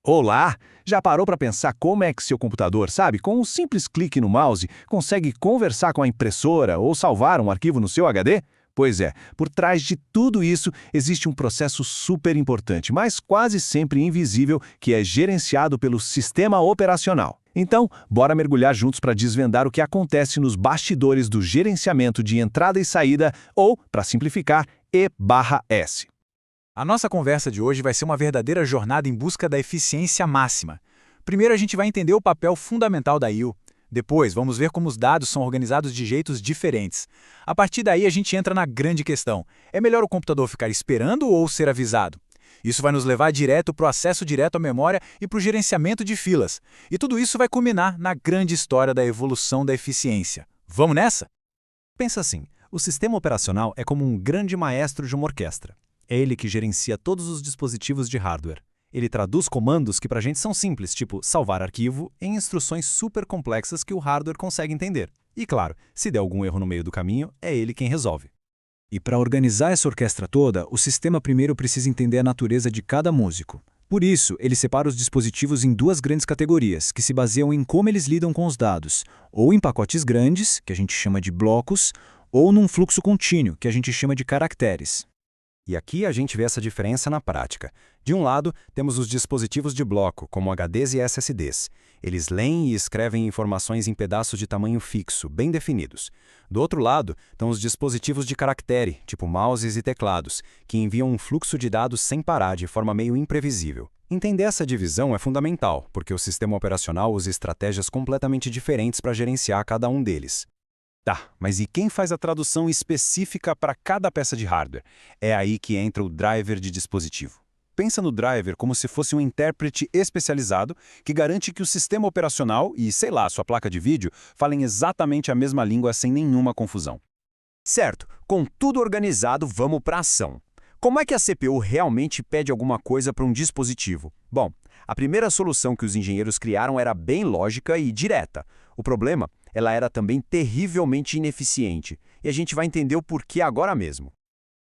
Olá! Já parou para pensar como é que seu computador, sabe, com um simples clique no mouse, consegue conversar com a impressora ou salvar um arquivo no seu HD? Pois é, por trás de tudo isso existe um processo super importante, mas quase sempre invisível, que é gerenciado pelo sistema operacional. Então, bora mergulhar juntos para desvendar o que acontece nos bastidores do gerenciamento de entrada e saída, ou, para simplificar, E/S. A nossa conversa de hoje vai ser uma verdadeira jornada em busca da eficiência máxima. Primeiro a gente vai entender o papel fundamental da I/O. Depois, vamos ver como os dados são organizados de jeitos diferentes. A partir daí a gente entra na grande questão. É melhor o computador ficar esperando ou ser avisado? Isso vai nos levar direto para o acesso direto à memória e para o gerenciamento de filas. E tudo isso vai culminar na grande história da evolução da eficiência. Vamos nessa? Pensa assim, o sistema operacional é como um grande maestro de uma orquestra. É ele que gerencia todos os dispositivos de hardware. Ele traduz comandos que pra gente são simples, tipo salvar arquivo, em instruções super complexas que o hardware consegue entender. E claro, se der algum erro no meio do caminho, é ele quem resolve. E para organizar essa orquestra toda, o sistema primeiro precisa entender a natureza de cada músico. Por isso, ele separa os dispositivos em duas grandes categorias, que se baseiam em como eles lidam com os dados, ou em pacotes grandes, que a gente chama de blocos, ou num fluxo contínuo, que a gente chama de caracteres. E aqui a gente vê essa diferença na prática. De um lado, temos os dispositivos de bloco, como HDs e SSDs. Eles leem e escrevem informações em pedaços de tamanho fixo, bem definidos. Do outro lado, estão os dispositivos de caractere, tipo mouses e teclados, que enviam um fluxo de dados sem parar, de forma meio imprevisível. Entender essa divisão é fundamental, porque o sistema operacional usa estratégias completamente diferentes para gerenciar cada um deles. Tá, mas e quem faz a tradução específica para cada peça de hardware? É aí que entra o driver de dispositivo. Pensa no driver como se fosse um intérprete especializado que garante que o sistema operacional e, sei lá, sua placa de vídeo falem exatamente a mesma língua sem nenhuma confusão. Certo, com tudo organizado, vamos para a ação. Como é que a CPU realmente pede alguma coisa para um dispositivo? Bom, a primeira solução que os engenheiros criaram era bem lógica e direta. O problema, ela era também terrivelmente ineficiente, e a gente vai entender o porquê agora mesmo.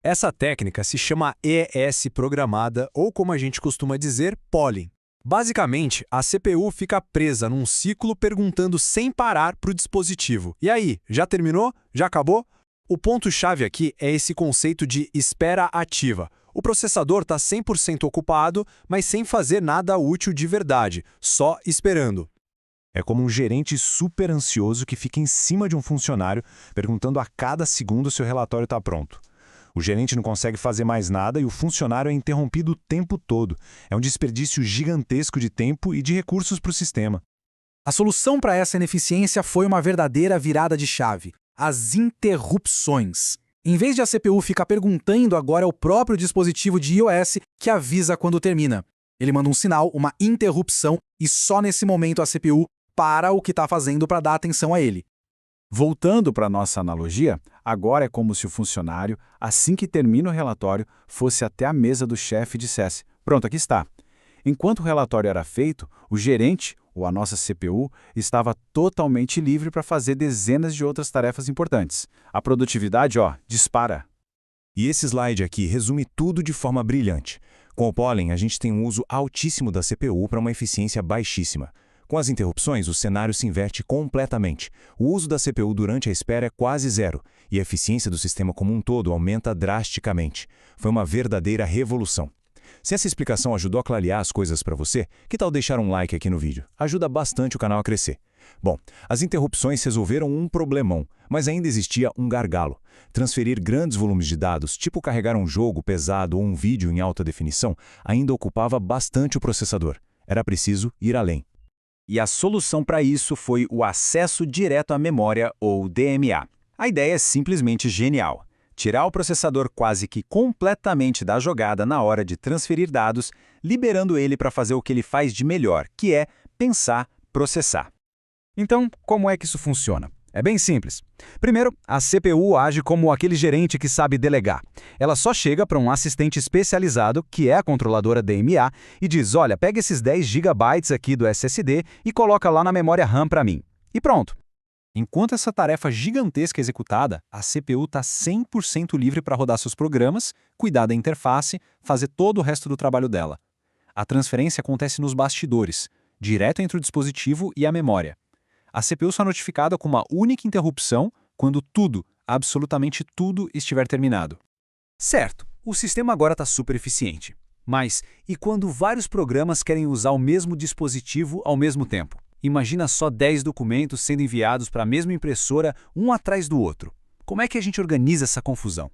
Essa técnica se chama ES programada, ou como a gente costuma dizer, polling. Basicamente, a CPU fica presa num ciclo perguntando sem parar para o dispositivo. E aí, já terminou? Já acabou? O ponto-chave aqui é esse conceito de espera ativa. O processador está 100% ocupado, mas sem fazer nada útil de verdade, só esperando. É como um gerente super ansioso que fica em cima de um funcionário, perguntando a cada segundo se o relatório está pronto. O gerente não consegue fazer mais nada e o funcionário é interrompido o tempo todo. É um desperdício gigantesco de tempo e de recursos para o sistema. A solução para essa ineficiência foi uma verdadeira virada de chave: as interrupções. Em vez de a CPU ficar perguntando, agora é o próprio dispositivo de iOS que avisa quando termina. Ele manda um sinal, uma interrupção, e só nesse momento a CPU para o que está fazendo para dar atenção a ele. Voltando para a nossa analogia, agora é como se o funcionário, assim que termina o relatório, fosse até a mesa do chefe e dissesse: pronto, aqui está. Enquanto o relatório era feito, o gerente, ou a nossa CPU, estava totalmente livre para fazer dezenas de outras tarefas importantes. A produtividade, dispara. E esse slide aqui resume tudo de forma brilhante. Com o Pollen, a gente tem um uso altíssimo da CPU para uma eficiência baixíssima. Com as interrupções, o cenário se inverte completamente. O uso da CPU durante a espera é quase zero, e a eficiência do sistema como um todo aumenta drasticamente. Foi uma verdadeira revolução. Se essa explicação ajudou a clarear as coisas para você, que tal deixar um like aqui no vídeo? Ajuda bastante o canal a crescer. Bom, as interrupções resolveram um problemão, mas ainda existia um gargalo. Transferir grandes volumes de dados, tipo carregar um jogo pesado ou um vídeo em alta definição, ainda ocupava bastante o processador. Era preciso ir além. E a solução para isso foi o acesso direto à memória, ou DMA. A ideia é simplesmente genial. Tirar o processador quase que completamente da jogada na hora de transferir dados, liberando ele para fazer o que ele faz de melhor, que é pensar, processar. Então, como é que isso funciona? É bem simples. Primeiro, a CPU age como aquele gerente que sabe delegar. Ela só chega para um assistente especializado, que é a controladora DMA, e diz: olha, pega esses 10 GB aqui do SSD e coloca lá na memória RAM para mim. E pronto. Enquanto essa tarefa gigantesca é executada, a CPU está 100% livre para rodar seus programas, cuidar da interface, fazer todo o resto do trabalho dela. A transferência acontece nos bastidores, direto entre o dispositivo e a memória. A CPU só é notificada com uma única interrupção quando tudo, absolutamente tudo, estiver terminado. Certo, o sistema agora está super eficiente. Mas e quando vários programas querem usar o mesmo dispositivo ao mesmo tempo? Imagina só 10 documentos sendo enviados para a mesma impressora, um atrás do outro. Como é que a gente organiza essa confusão?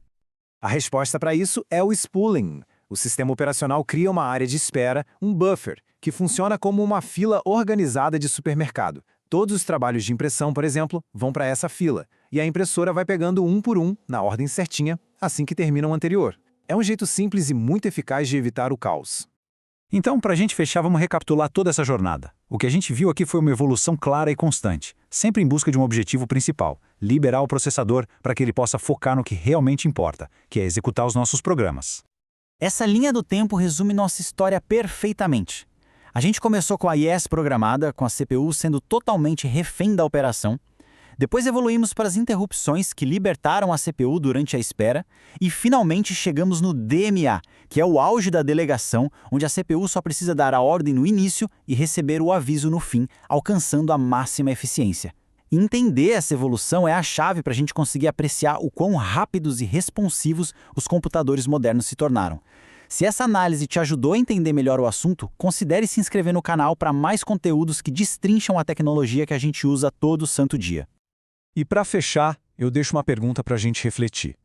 A resposta para isso é o spooling. O sistema operacional cria uma área de espera, um buffer, que funciona como uma fila organizada de supermercado. Todos os trabalhos de impressão, por exemplo, vão para essa fila, e a impressora vai pegando um por um, na ordem certinha, assim que termina o anterior. É um jeito simples e muito eficaz de evitar o caos. Então, para a gente fechar, vamos recapitular toda essa jornada. O que a gente viu aqui foi uma evolução clara e constante, sempre em busca de um objetivo principal: liberar o processador para que ele possa focar no que realmente importa, que é executar os nossos programas. Essa linha do tempo resume nossa história perfeitamente. A gente começou com a IS programada, com a CPU sendo totalmente refém da operação. Depois evoluímos para as interrupções que libertaram a CPU durante a espera e finalmente chegamos no DMA, que é o auge da delegação, onde a CPU só precisa dar a ordem no início e receber o aviso no fim, alcançando a máxima eficiência. Entender essa evolução é a chave para a gente conseguir apreciar o quão rápidos e responsivos os computadores modernos se tornaram. Se essa análise te ajudou a entender melhor o assunto, considere se inscrever no canal para mais conteúdos que destrincham a tecnologia que a gente usa todo santo dia. E para fechar, eu deixo uma pergunta para a gente refletir.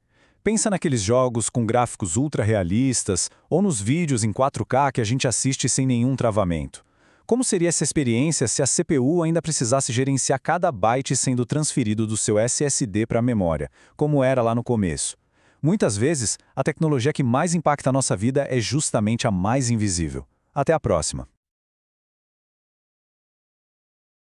Pensa naqueles jogos com gráficos ultra realistas ou nos vídeos em 4K que a gente assiste sem nenhum travamento. Como seria essa experiência se a CPU ainda precisasse gerenciar cada byte sendo transferido do seu SSD para a memória, como era lá no começo? Muitas vezes, a tecnologia que mais impacta a nossa vida é justamente a mais invisível. Até a próxima!